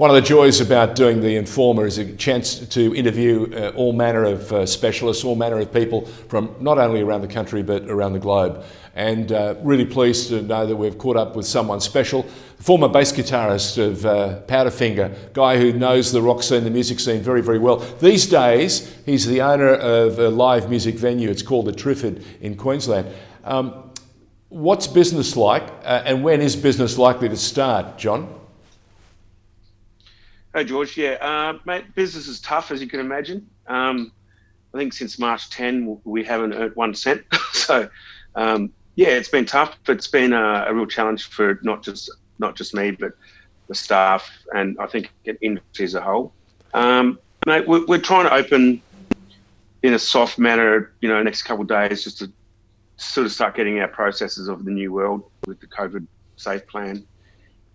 One of the joys about doing The Informer is a chance to interview all manner of specialists, all manner of people from not only around the country but around the globe. And really pleased to know that we've caught up with someone special, the former bass guitarist of Powderfinger, guy who knows the rock scene, the music scene very, very well. These days, he's the owner of a live music venue. It's called the Triffid in Queensland. What's business like, and when is business likely to start, John? Hey George, mate, business is tough as you can imagine. I think since March 10 we haven't earned 1 cent. So it's been tough. It's been a real challenge for not just me, but the staff, and I think the industry as a whole. Mate, we're trying to open in a soft manner, next couple of days, just to sort of start getting our processes of the new world with the COVID safe plan.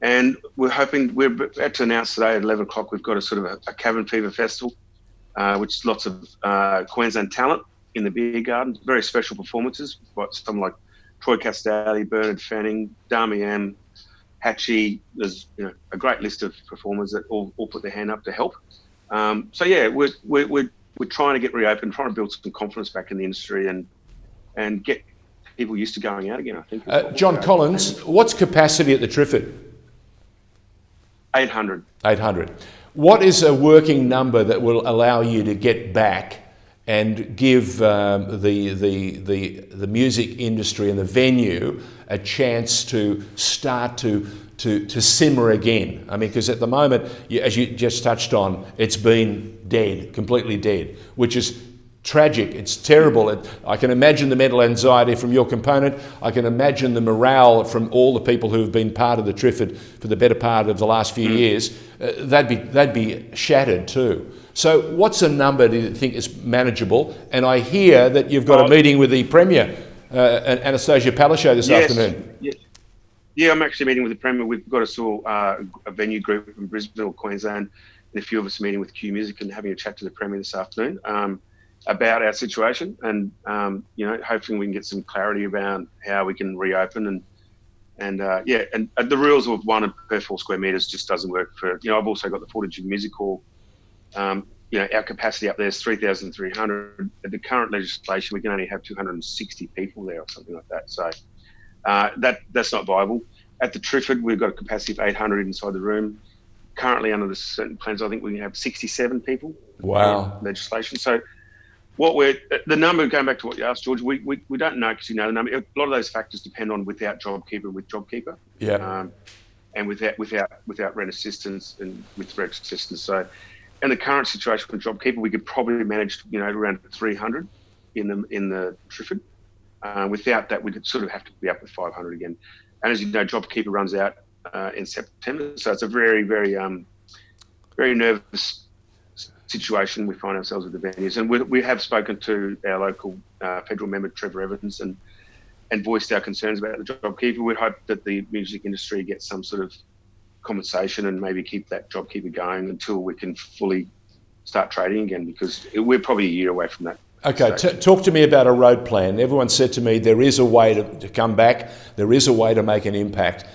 And we're about to announce today at 11 o'clock, we've got a sort of a Cabin Fever Festival, which is lots of Queensland talent in the beer garden, very special performances, some like Troy Castelli, Bernard Fanning, Damian, Hatchie. There's a great list of performers that all put their hand up to help. We're trying to get reopened, trying to build some confidence back in the industry and get people used to going out again, I think. John Collins, what's capacity at the Triffid? 800. 800. What is a working number that will allow you to get back and give the music industry and the venue a chance to start to simmer again? I mean, because at the moment, as you just touched on, it's been dead, completely dead, which is tragic. It's terrible. I can imagine the mental anxiety from your component. I can imagine the morale from all the people who have been part of the Triffid for the better part of the last few years. They'd be shattered too. So what's a number do you think is manageable? And I hear that you've got a meeting with the Premier, Anastasia Palaszczuk, this afternoon. Yeah, I'm actually meeting with the Premier. We've got a venue group in Brisbane or Queensland, and a few of us meeting with Q Music and having a chat to the Premier this afternoon. About our situation, and hopefully we can get some clarity about how we can reopen, and the rules of 1 per 4 square meters just doesn't work for. I've also got the Fortitude Music Hall. Our capacity up there is 3,300. At the current legislation, we can only have 260 people there or something like that. So that's not viable. At the Triffid, we've got a capacity of 800 inside the room. Currently, under the certain plans, I think we can have 67 people. Wow. Legislation. So. The number, going back to what you asked, George, we don't know because the number. A lot of those factors depend on without JobKeeper, with JobKeeper, and without rent assistance and with rent assistance. So, in the current situation with JobKeeper, we could probably manage, around 300 in the Triffid. Without that, we could sort of have to be up to 500 again. And as you know, JobKeeper runs out in September, so it's a very, very, very nervous situation we find ourselves with the venues, and we have spoken to our local federal member Trevor Evans and voiced our concerns about the JobKeeper. We hope that the music industry gets some sort of compensation and maybe keep that JobKeeper going until we can fully start trading again, because we're probably a year away from that. Okay, talk to me about a road plan. Everyone said to me there is a way to come back, there is a way to make an impact.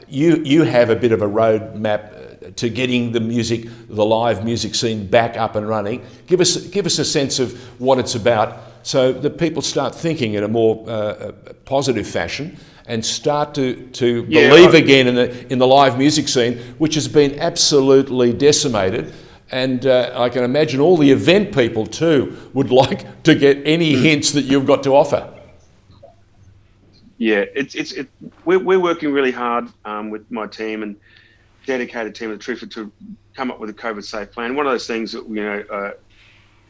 You have a bit of a road map to getting the live music scene back up and running. Give us a sense of what it's about, so that people start thinking in a more positive fashion and start to believe again in the live music scene, which has been absolutely decimated. And I can imagine all the event people too would like to get any hints that you've got to offer. Yeah, we're working really hard with my team and dedicated team at the Triffid to come up with a COVID safe plan. One of those things that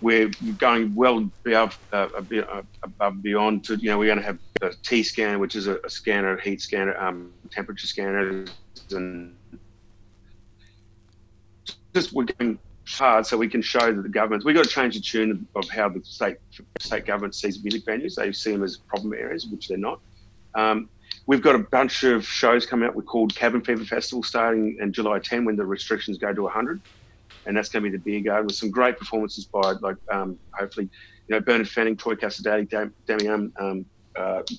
we're going well above beyond to, we're going to have a T scanner, which is a scanner, heat scanner, temperature scanner, and just we're going hard so we can show that the governments. We've got to change the tune of how the state government sees music venues. They see them as problem areas, which they're not. We've got a bunch of shows coming up. We're called Cabin Fever Festival, starting in July 10 when the restrictions go to 100, and that's going to be the beer garden with some great performances by hopefully Bernard Fanning, Troy Castelli, Damian,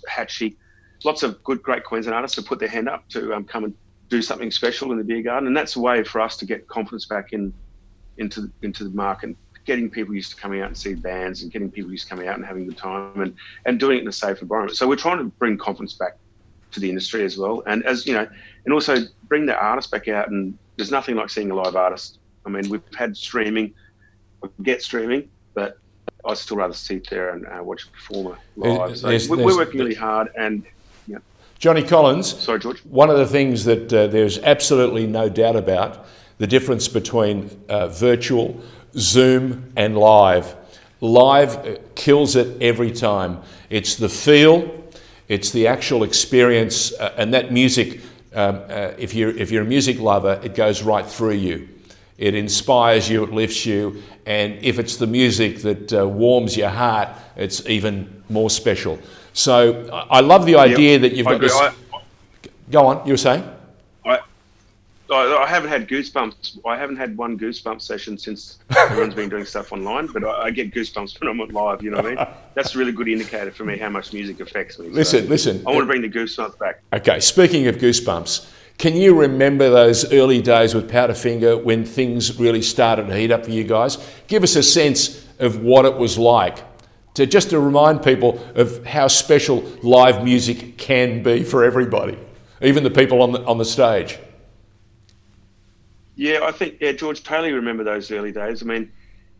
Hatchie, lots of great Queensland artists have put their hand up to come and do something special in the beer garden, and that's a way for us to get confidence back into the market, getting people used to coming out and see bands, and getting people used to coming out and having a good time, and doing it in a safe environment. So we're trying to bring confidence back to the industry as well, and as you know, and also bring the artists back out. And there's nothing like seeing a live artist. I mean, we've had streaming, get streaming, but I'd still rather sit there and watch a performer live. So we're working really hard, and Johnny Collins. Sorry, George. One of the things that there's absolutely no doubt about, the difference between virtual, Zoom and live. Live kills it every time. It's the feel, it's the actual experience, and that music, if you're a music lover, it goes right through you. It inspires you, it lifts you, and if it's the music that warms your heart, it's even more special. So I love the idea that you've got this. Go on, you were saying? I haven't had goosebumps. I haven't had one goosebump session since everyone's been doing stuff online, but I get goosebumps when I'm on live, you know what I mean? That's a really good indicator for me how much music affects me. Listen. I want to bring the goosebumps back. Okay, speaking of goosebumps, can you remember those early days with Powderfinger when things really started to heat up for you guys? Give us a sense of what it was like, just to remind people of how special live music can be for everybody, even the people on the stage. Yeah, I think, George, totally remember those early days. I mean,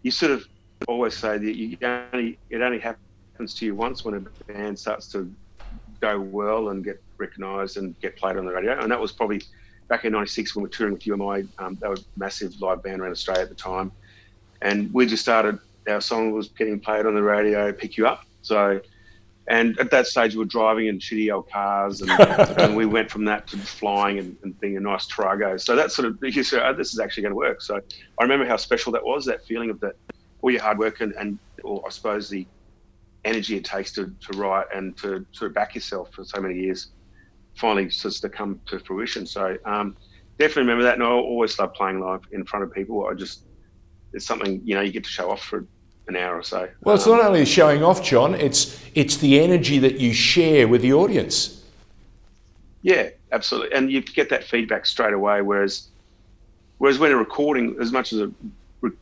you sort of always say that it only happens to you once when a band starts to go well and get recognised and get played on the radio. And that was probably back in '96 when we were touring with UMI. They were a massive live band around Australia at the time. And we just started, our song was getting played on the radio, Pick You Up. So, and at that stage we were driving in shitty old cars, and we went from that to flying and being a nice Tarago. So that sort of, you say, oh, this is actually going to work. So I remember how special that was, that feeling of that, all your hard work and or I suppose the energy it takes to write and to back yourself for so many years finally starts to come to fruition. So definitely remember that, and I always love playing live in front of people. It's something, you get to show off for an hour or so. Well, it's not only showing off, John, it's the energy that you share with the audience. Yeah, absolutely. And you get that feedback straight away, whereas when a recording, as much as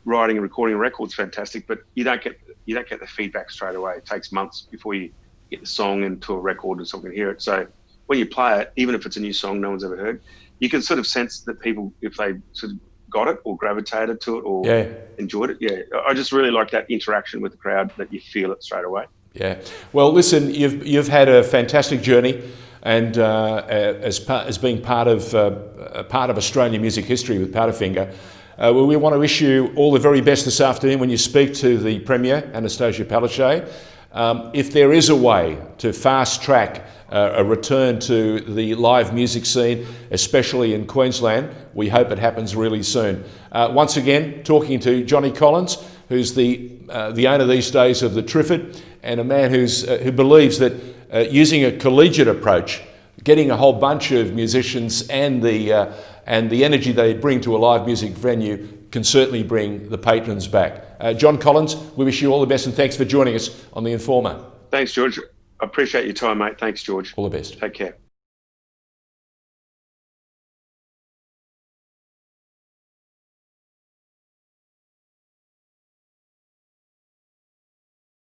writing and recording a record's fantastic, but you don't get the feedback straight away. It takes months before you get the song into a record and someone can hear it. So when you play it, even if it's a new song no one's ever heard, you can sort of sense that people, if they sort of got it or gravitated to it or enjoyed it. Yeah, I just really like that interaction with the crowd, that you feel it straight away. Yeah. Well, listen, you've had a fantastic journey, and as being part of Australian music history with Powderfinger, we want to wish you all the very best this afternoon when you speak to the Premier, Anastasia Palaszczuk. If there is a way to fast track a return to the live music scene, especially in Queensland, we hope it happens really soon. Once again, talking to Johnny Collins, who's the owner these days of the Triffid, and a man who believes that using a collegiate approach, getting a whole bunch of musicians and the energy they bring to a live music venue can certainly bring the patrons back. John Collins, we wish you all the best, and thanks for joining us on The Informer. Thanks, George. I appreciate your time, mate. Thanks, George. All the best. Take care.